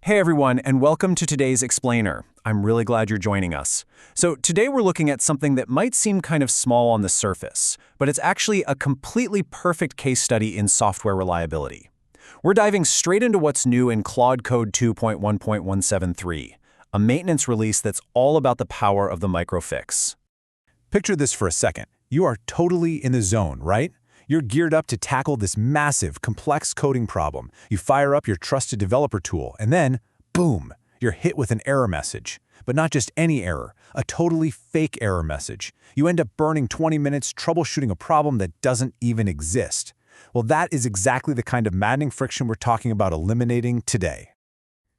Hey everyone, and welcome to today's Explainer. I'm really glad you're joining us. So today we're looking at something that might seem kind of small on the surface, but it's actually a completely perfect case study in software reliability. We're diving straight into what's new in Claude Code 2.1.173, a maintenance release that's all about the power of the microfix. Picture this for a second. You are totally in the zone, right? You're geared up to tackle this massive, complex coding problem. You fire up your trusted developer tool, and then, boom, you're hit with an error message. But not just any error, a totally fake error message. You end up burning 20 minutes troubleshooting a problem that doesn't even exist. Well, that is exactly the kind of maddening friction we're talking about eliminating today.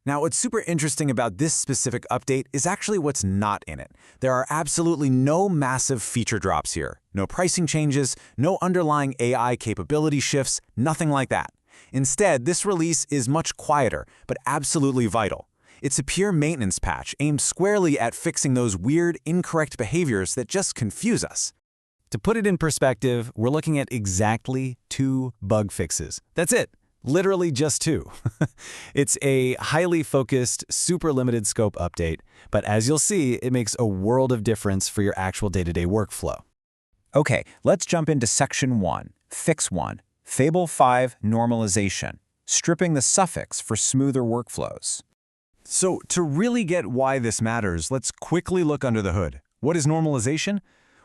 Now, what's super interesting about this specific update is actually what's not in it. There are absolutely no massive feature drops here. No pricing changes, no underlying AI capability shifts, nothing like that. Instead, this release is much quieter, but absolutely vital. It's a pure maintenance patch aimed squarely at fixing those weird, incorrect behaviors that just confuse us. To put it in perspective, we're looking at exactly 2 bug fixes. That's it. Literally just 2. It's a highly focused, super limited scope update, but as you'll see, it makes a world of difference for your actual day-to-day workflow. Okay, let's jump into Section 1, Fix 1, Fable 5 Normalization, stripping the suffix for smoother workflows. So to really get why this matters, let's quickly look under the hood. What is normalization?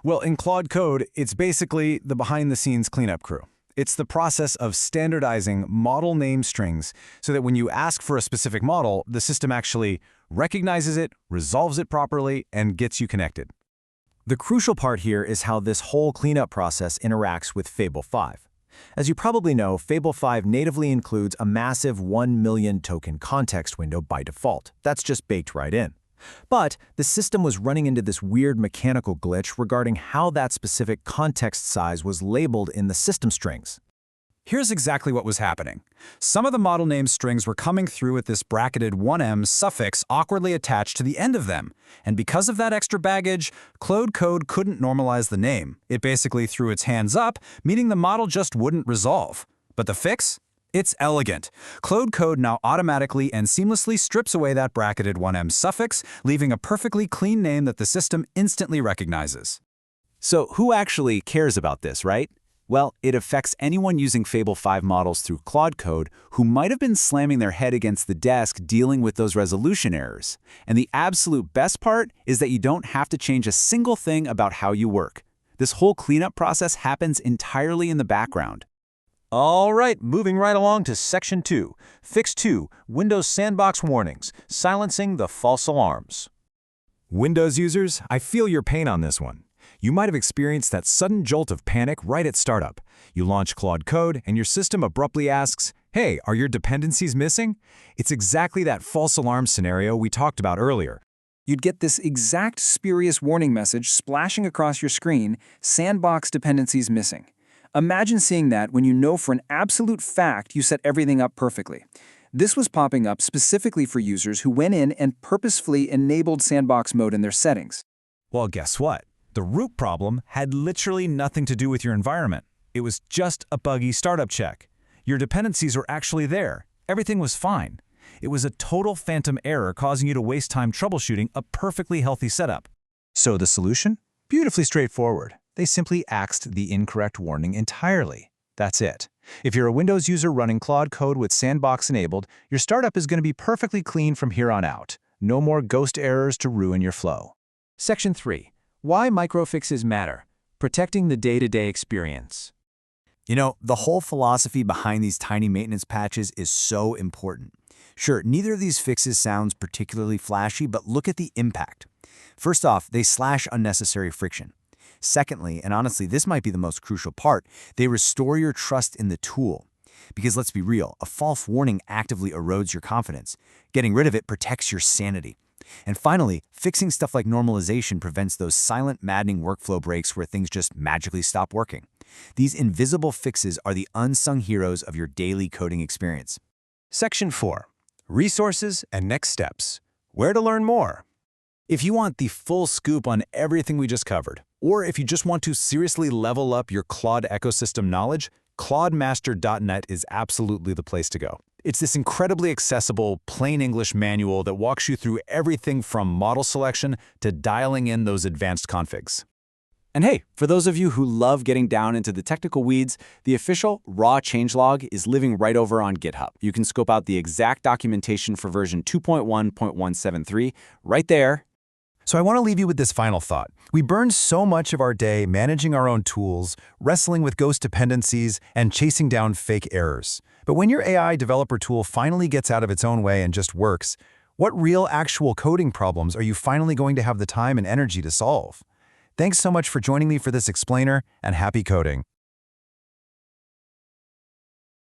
Well, in Claude Code, it's basically the behind-the-scenes cleanup crew. It's the process of standardizing model name strings so that when you ask for a specific model, the system actually recognizes it, resolves it properly, and gets you connected. The crucial part here is how this whole cleanup process interacts with Fable 5. As you probably know, Fable 5 natively includes a massive 1 million token context window by default. That's just baked right in. But the system was running into this weird mechanical glitch regarding how that specific context size was labeled in the system strings. Here's exactly what was happening. Some of the model name strings were coming through with this bracketed 1M suffix awkwardly attached to the end of them. And because of that extra baggage, Claude Code couldn't normalize the name. It basically threw its hands up, meaning the model just wouldn't resolve. But the fix? It's elegant. Claude Code now automatically and seamlessly strips away that bracketed 1M suffix, leaving a perfectly clean name that the system instantly recognizes. So who actually cares about this, right? Well, it affects anyone using Fable 5 models through Claude Code who might have been slamming their head against the desk dealing with those resolution errors. And the absolute best part is that you don't have to change a single thing about how you work. This whole cleanup process happens entirely in the background. All right, moving right along to Section 2, Fix 2, Windows Sandbox Warnings, silencing the false alarms. Windows users, I feel your pain on this one. You might have experienced that sudden jolt of panic right at startup. You launch Claude Code, and your system abruptly asks, "Hey, are your dependencies missing?" It's exactly that false alarm scenario we talked about earlier. You'd get this exact spurious warning message splashing across your screen, "Sandbox dependencies missing." Imagine seeing that when you know for an absolute fact you set everything up perfectly. This was popping up specifically for users who went in and purposefully enabled sandbox mode in their settings. Well, guess what? The root problem had literally nothing to do with your environment. It was just a buggy startup check. Your dependencies were actually there. Everything was fine. It was a total phantom error causing you to waste time troubleshooting a perfectly healthy setup. So the solution? Beautifully straightforward. They simply axed the incorrect warning entirely. That's it. If you're a Windows user running Claude Code with Sandbox enabled, your startup is going to be perfectly clean from here on out. No more ghost errors to ruin your flow. Section 3, Why Microfixes Matter, Protecting the Day-to-Day Experience. You know, the whole philosophy behind these tiny maintenance patches is so important. Sure, neither of these fixes sounds particularly flashy, but look at the impact. First off, they slash unnecessary friction. Secondly, and honestly, this might be the most crucial part, they restore your trust in the tool. Because let's be real, a false warning actively erodes your confidence. Getting rid of it protects your sanity. And finally, fixing stuff like normalization prevents those silent, maddening workflow breaks where things just magically stop working. These invisible fixes are the unsung heroes of your daily coding experience. Section 4. Resources and Next Steps. Where to learn more? If you want the full scoop on everything we just covered, or if you just want to seriously level up your Claude ecosystem knowledge, ClaudeMaster.net is absolutely the place to go. It's this incredibly accessible, plain English manual that walks you through everything from model selection to dialing in those advanced configs. And hey, for those of you who love getting down into the technical weeds, the official raw changelog is living right over on GitHub. You can scope out the exact documentation for version 2.1.173 right there. So I want to leave you with this final thought. We burn so much of our day managing our own tools, wrestling with ghost dependencies, and chasing down fake errors. But when your AI developer tool finally gets out of its own way and just works, what real actual coding problems are you finally going to have the time and energy to solve? Thanks so much for joining me for this explainer, and happy coding.